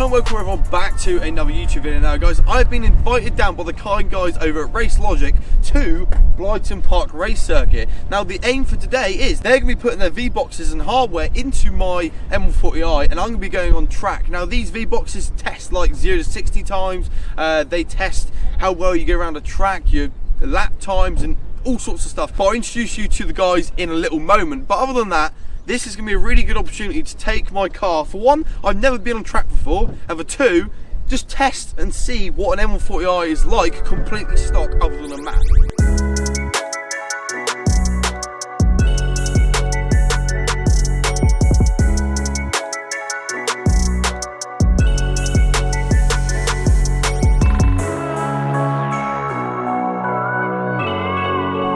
and welcome everyone back to another YouTube video. Now guys, I've been invited down by the kind guys over at Racelogic to Blyton Park race circuit. Now the aim for today is they're going to be putting their V-boxes and hardware into my M140i, and I'm going to be going on track. Now these V-boxes test like 0 to 60 times, they test how well you get around a track, your lap times and all sorts of stuff. But I'll introduce you to the guys in a little moment. But other than that, this is going to be a really good opportunity to take my car. For one, I've never been on track before, and for two, just test and see what an M140i is like completely stock other than a map.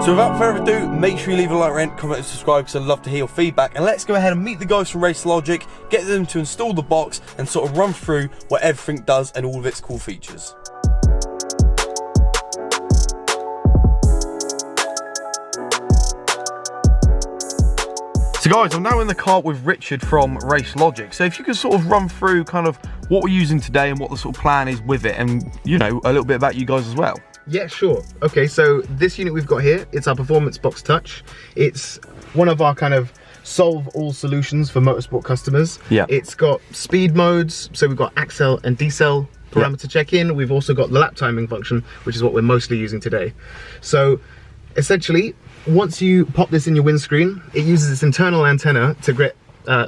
So without further ado, make sure you leave a like, rent, comment and subscribe because I'd love to hear your feedback. And let's go ahead and meet the guys from Racelogic, get them to install the box and sort of run through what everything does and all of its cool features. So guys, I'm now in the car with Richard from Racelogic. So if you could sort of run through kind of what we're using today and what the sort of plan is with it, and you know, a little bit about you guys as well. Yeah, sure. Okay, so this unit we've got here, it's our Performance Box Touch. It's one of our kind of solve all solutions for motorsport customers. Yeah. It's got speed modes, so we've got accel and decel parameter check-in. We've also got the lap timing function, which is what we're mostly using today. So essentially, once you pop this in your windscreen, it uses its internal antenna to get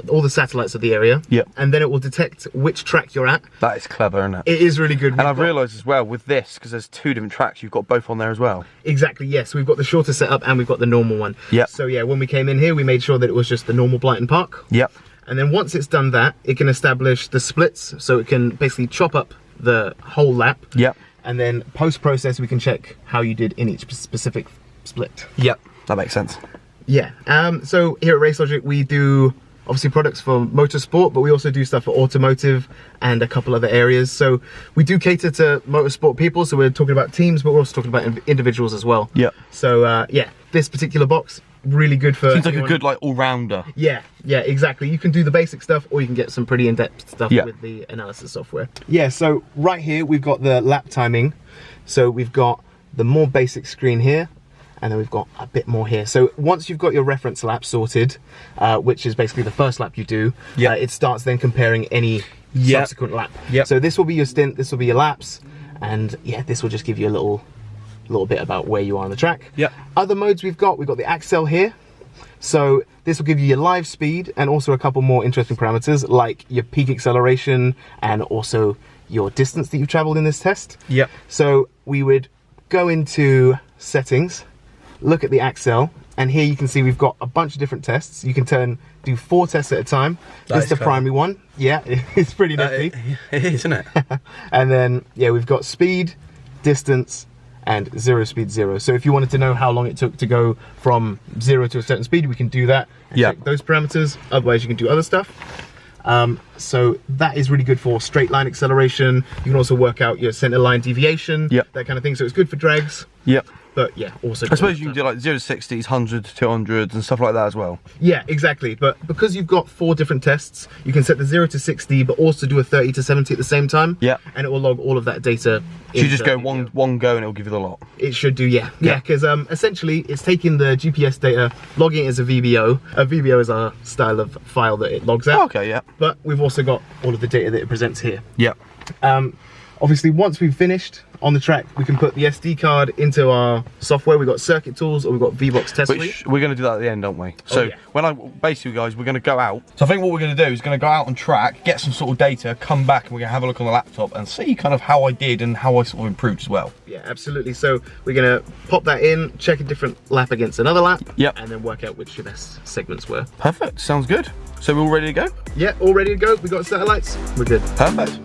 all the satellites of the area, and then it will detect which track you're at. That is clever, isn't it? It is really good. And I've realised as well with this, because there's two different tracks, you've got both on there as well. Exactly, yes. We've got the shorter setup and we've got the normal one. Yep. So yeah, when we came in here, we made sure that it was just the normal Blyton Park. Yep. And then once it's done that, it can establish the splits, so it can basically chop up the whole lap. Yep. And then post-process, we can check how you did in each specific split. Yep, that makes sense. Yeah, so here at Racelogic, we do obviously products for motorsport, but we also do stuff for automotive and a couple other areas. So we do cater to motorsport people, so we're talking about teams, but we're also talking about individuals as well. Yeah. So yeah, this particular box, really good for seems anyone. like a good like all-rounder. Yeah, exactly. You can do the basic stuff, or you can get some pretty in-depth stuff with the analysis software. Yeah, so right here we've got the lap timing. So we've got the more basic screen here, and then we've got a bit more here. So once you've got your reference lap sorted, which is basically the first lap you do, it starts then comparing any subsequent lap. So this will be your stint, this will be your laps, and yeah, this will just give you a little bit about where you are on the track. Other modes we've got the accel here. So this will give you your live speed and also a couple more interesting parameters like your peak acceleration and also your distance that you've traveled in this test. So we would go into settings, look at the accel, and here you can see we've got a bunch of different tests. You can do 4 tests at a time. This is the primary one. Yeah, it's pretty nifty. It is, isn't it? And then yeah, we've got speed, distance, and 0 speed 0. So if you wanted to know how long it took to go from 0 to a certain speed, we can do that and check those parameters. Otherwise you can do other stuff. So that is really good for straight line acceleration. You can also work out your center line deviation, that kind of thing. So it's good for drags. But yeah, also I suppose you can do like 0 to 60s, 100s, 200s and stuff like that as well. Yeah, exactly. But because you've got 4 different tests, you can set the 0 to 60, but also do a 30 to 70 at the same time. And it will log all of that data. So you just go one go and it'll give you the lot. It should do, yeah, because essentially it's taking the GPS data, logging it as a VBO. A VBO is our style of file that it logs out. But we've also got all of the data that it presents here. Obviously, once we've finished on the track, we can put the SD card into our software. We've got circuit tools, or we've got VBox test suite. We're going to do that at the end, aren't we? So basically, guys, we're going to go out. So I think what we're going to do is going to go out on track, get some sort of data, come back, and we're going to have a look on the laptop and see kind of how I did and how I sort of improved as well. Yeah, absolutely. So we're going to pop that in, check a different lap against another lap, and then work out which your best segments were. Perfect. Sounds good. So we're all ready to go? Yeah, all ready to go. We got satellites. We're good. Perfect.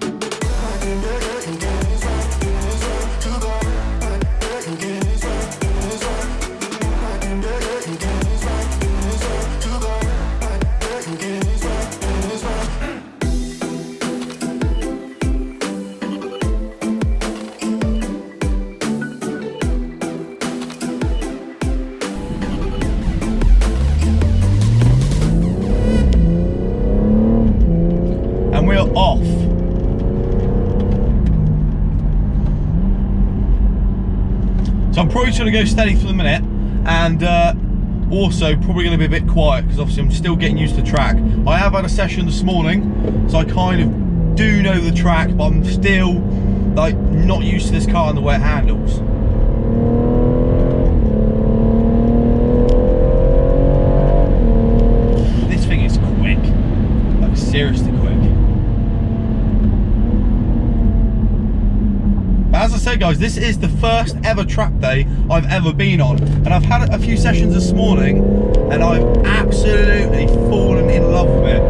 And we're off. So I'm probably just going to go steady for the minute, and also probably going to be a bit quiet because obviously I'm still getting used to the track. I have had a session this morning, so I kind of do know the track, but I'm still like not used to this car and the way it handles. This thing is quick, like seriously quick. But as I said guys, this is the first ever track day I've ever been on, and I've had a few sessions this morning and I've absolutely fallen in love with it.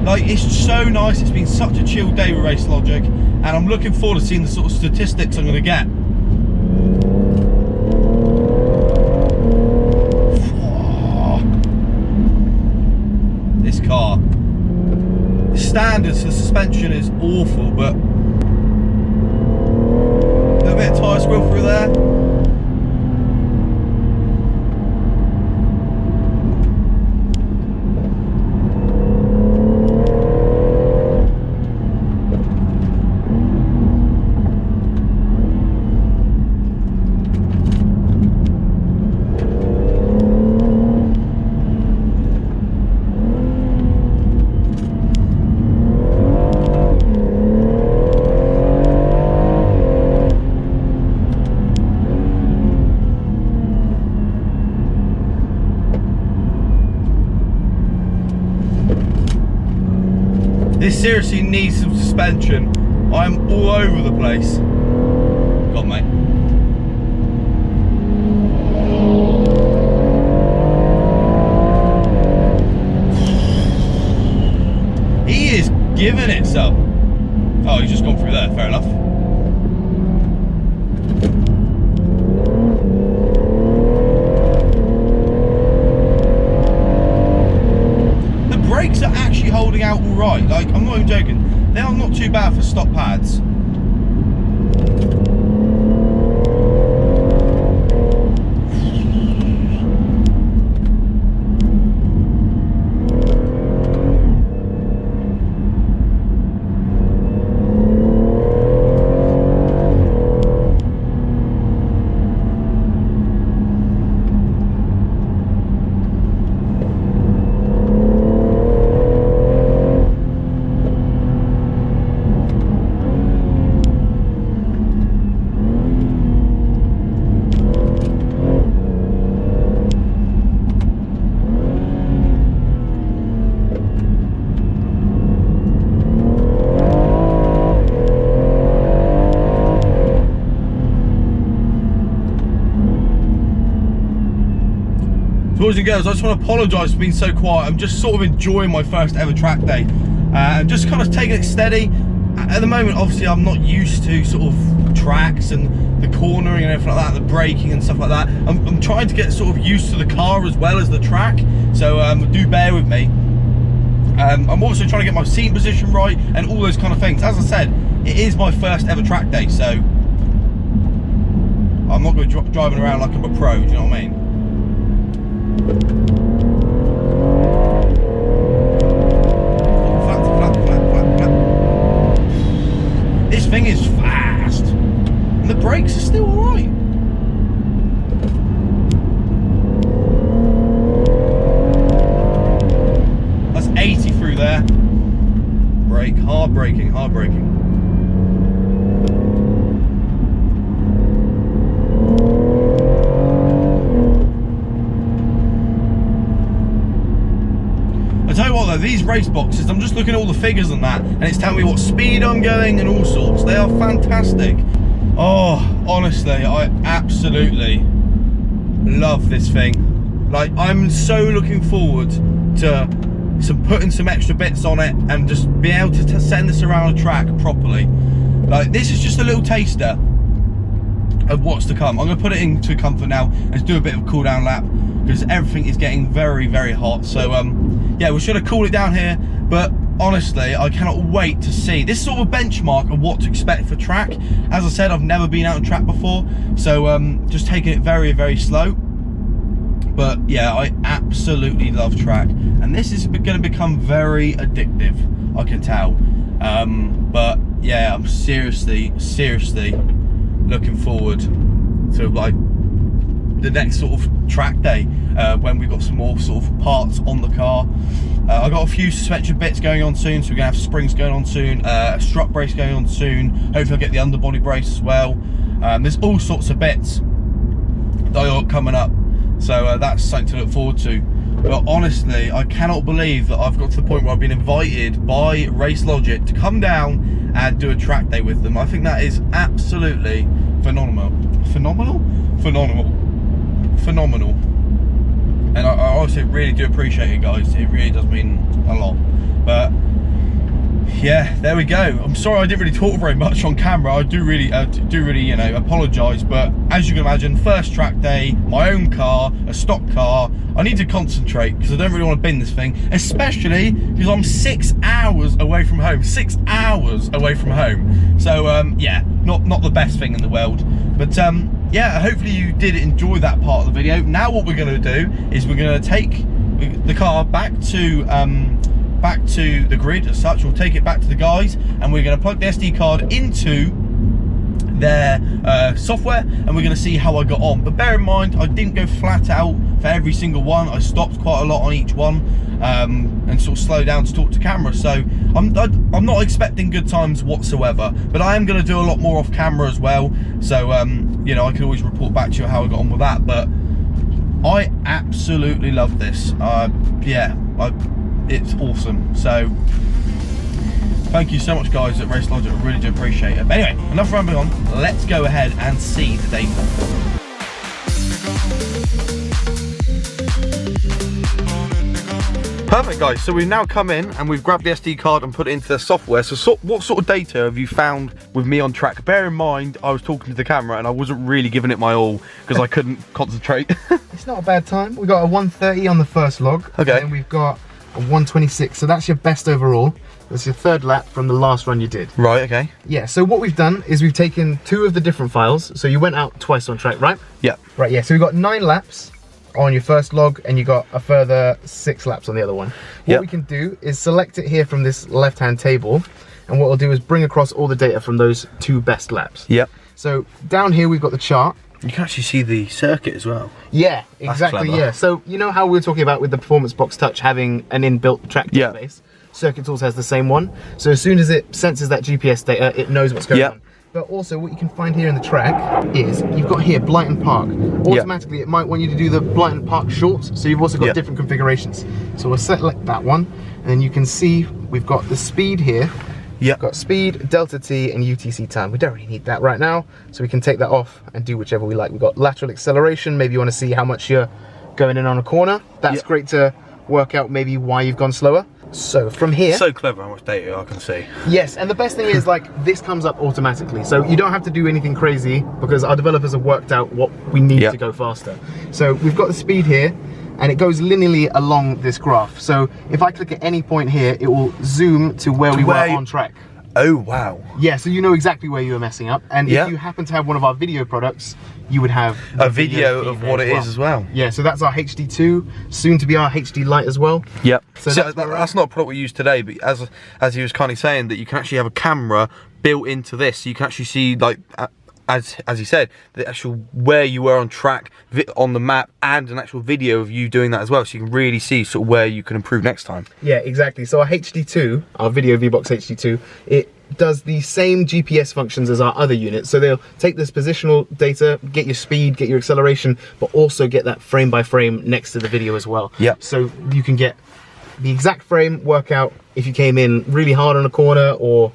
Like, it's so nice. It's been such a chill day with Racelogic, and I'm looking forward to seeing the sort of statistics I'm going to get. This car, the standards for the suspension is awful, but a little bit of tyre squeal through there. This seriously needs some suspension. I'm all over the place. Go on, mate. He is giving it some. Oh, he's just gone through there, fair enough. Brakes are actually holding out all right. Like, I'm not even joking. They are not too bad for stock pads. Boys and girls, I just want to apologise for being so quiet. I'm just sort of enjoying my first ever track day. Just kind of taking it steady. At the moment, obviously, I'm not used to sort of tracks and the cornering and everything like that, the braking and stuff like that. I'm trying to get sort of used to the car as well as the track, so do bear with me. I'm also trying to get my seat position right and all those kind of things. As I said, it is my first ever track day, so I'm not going to be driving around like I'm a pro, do you know what I mean? This thing is fast, and the brakes are still alright. That's 80 through there. Brake, hard braking, hard braking. I tell you what though, these race boxes, I'm just looking at all the figures on that, and it's telling me what speed I'm going and all sorts. They are fantastic. Oh, honestly, I absolutely love this thing. Like, I'm so looking forward to putting some extra bits on it and just be able to send this around a track properly. Like, this is just a little taster of what's to come. I'm going to put it into comfort now and do a bit of a cool down lap because everything is getting very, very hot. So yeah, we should have cooled it down here, but honestly, I cannot wait to see this sort of benchmark of what to expect for track. As I said, I've never been out on track before, so just taking it very, very slow. But yeah, I absolutely love track, and this is going to become very addictive, I can tell. But yeah, I'm seriously looking forward to like the next sort of track day when we've got some more sort of parts on the car. I've got a few suspension bits going on soon, so we're gonna have springs going on soon, a strut brace going on soon. Hopefully I'll get the underbody brace as well. There's all sorts of bits that I got coming up, so that's something to look forward to. But honestly, I cannot believe that I've got to the point where I've been invited by Racelogic to come down and do a track day with them. I think that is absolutely phenomenal. Phenomenal? Phenomenal. Phenomenal. And I honestly really do appreciate it, guys. It really does mean a lot. But yeah, there we go. I'm sorry I didn't really talk very much on camera. I do really, you know, apologise. But as you can imagine, first track day, my own car, a stock car. I need to concentrate because I don't really want to bin this thing, especially because I'm 6 hours away from home. 6 hours away from home. So yeah, not the best thing in the world. But yeah, hopefully you did enjoy that part of the video. Now what we're going to do is we're going to take the car back to the grid as such. We'll take it back to the guys and we're going to plug the SD card into their software and we're going to see how I got on. But bear in mind, I didn't go flat out for every single one. I stopped quite a lot on each one and sort of slowed down to talk to camera. So I'm not expecting good times whatsoever, but I am going to do a lot more off camera as well. So you know, I can always report back to you how I got on with that. But I absolutely love this. Yeah, it's awesome. So thank you so much, guys, at Racelogic. I really do appreciate it. But anyway, enough rambling on. Let's go ahead and see the data. Perfect, guys. So we've now come in and we've grabbed the SD card and put it into the software. So what sort of data have you found with me on track? Bear in mind, I was talking to the camera and I wasn't really giving it my all because I couldn't concentrate. It's not a bad time. We got a 130 on the first log. Okay. And we've got a 126. So that's your best overall. That's your third lap from the last run you did. Right, okay. Yeah, so what we've done is we've taken 2 of the different files. So you went out twice on track, right? Yeah. Right, yeah, so we've got 9 laps on your first log and you got a further 6 laps on the other one. What we can do is select it here from this left-hand table, and what we'll do is bring across all the data from those 2 best laps. Yep. So down here we've got the chart. You can actually see the circuit as well. Yeah, exactly, yeah. So you know how we were talking about with the Performance Box Touch having an inbuilt track database? Circuit Tools has the same one. So as soon as it senses that GPS data, it knows what's going on. But also what you can find here in the track is you've got here Blyton Park. Automatically it might want you to do the Blyton Park shorts, so you've also got different configurations. So we'll select that one, and then you can see we've got the speed here. We've got speed, delta T, and UTC time. We don't really need that right now, so we can take that off and do whichever we like. We've got lateral acceleration. Maybe you want to see how much you're going in on a corner. That's great to work out maybe why you've gone slower. So from here, so clever how much data I can see. Yes, and the best thing is, like, this comes up automatically, so you don't have to do anything crazy because our developers have worked out what we need to go faster. So we've got the speed here and it goes linearly along this graph. So if I click at any point here, it will zoom to where we were on track. Oh wow. Yeah, so you know exactly where you were messing up, and if you happen to have one of our video products, you would have a video of what it is as well. Yeah, so that's our HD2, soon to be our HD Lite as well. Yep. So that's not a product we use today, but as he was kindly saying, that you can actually have a camera built into this, so you can actually see, like, as he said, the actual where you were on track on the map, and an actual video of you doing that as well, so you can really see sort of where you can improve next time. Yeah, exactly. So our HD2, our video VBox HD2, it does the same GPS functions as our other units. So they'll take this positional data, get your speed, get your acceleration, but also get that frame by frame next to the video as well. Yeah. So you can get the exact frame, work out if you came in really hard on a corner, or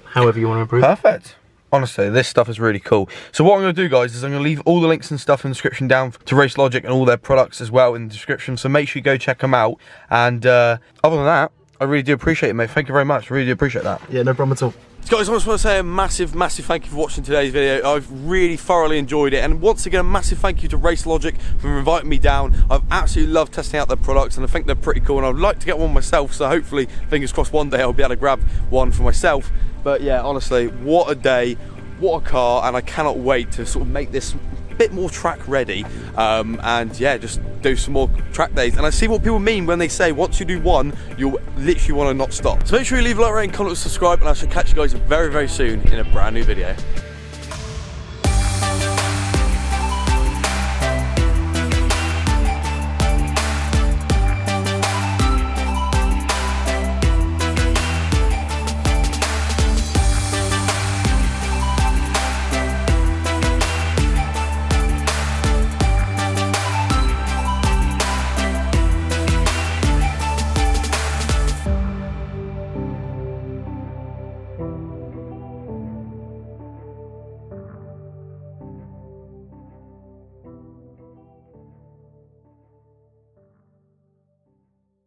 however you want to improve. Perfect. Honestly, this stuff is really cool. So what I'm going to do, guys, is I'm going to leave all the links and stuff in the description down to Racelogic and all their products as well in the description. So make sure you go check them out. And other than that, I really do appreciate it, mate. Thank you very much. I really do appreciate that. Yeah, no problem at all. Guys, I just want to say a massive thank you for watching today's video. I've really thoroughly enjoyed it, and once again, a massive thank you to Racelogic for inviting me down. I've absolutely loved testing out their products, and I think they're pretty cool, and I'd like to get one myself, so hopefully, fingers crossed, one day I'll be able to grab one for myself. But yeah, honestly, what a day, what a car, and I cannot wait to sort of make this a bit more track ready, and yeah, just do some more track days. And I see what people mean when they say once you do one, you'll literally want to not stop. So make sure you leave a like, rate, and comment, and subscribe, and I shall catch you guys very soon in a brand new video.